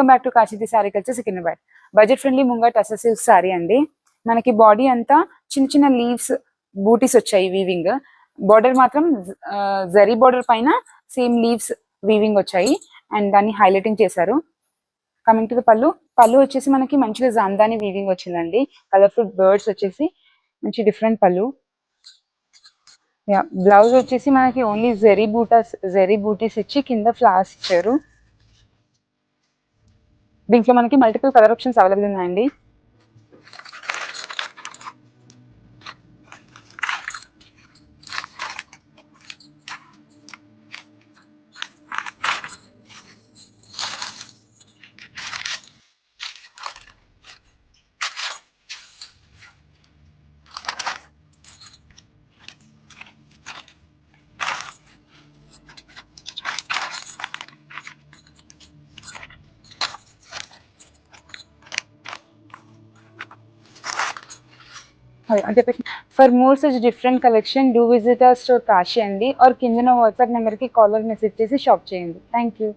Welcome back to కాశీది sari culture Secunderabad. Budget friendly muga tussar silk sari అండి. మనకి బాడీ అంతా చిన్న చిన్న లీవ్స్ బూటీస్ వచ్చాయి వీవింగ్. బార్డర్ మాత్రం జరీ బార్డర్ పైన సేమ్ లీవ్స్ వీవింగ్ వచ్చాయి అండ్ దాన్ని హైలైటింగ్ చేశారు. కమింగ్ టు ద పళ్ళు వచ్చేసి మనకి మంచిగా జామ్దాని వీవింగ్ వచ్చిందండి. కలర్ఫుల్ బర్డ్స్ వచ్చేసి మంచి డిఫరెంట్ పళ్ళు. బ్లౌజ్ వచ్చేసి మనకి ఓన్లీ జరీ బూటీస్ ఇచ్చి కింద ఫ్లవర్స్ ఇచ్చారు. దీంట్లో మనకి మల్టిపుల్ కలర్ ఆప్షన్స్ అవైలబుల్ ఉన్నాయండి. For more such different collection, do visit our store Kashi andi or కింద వాట్సాప్ నెంబర్ కి కాల్ ఆర్ మెసేజ్ చేసి షాప్ చేయండి. Thank you.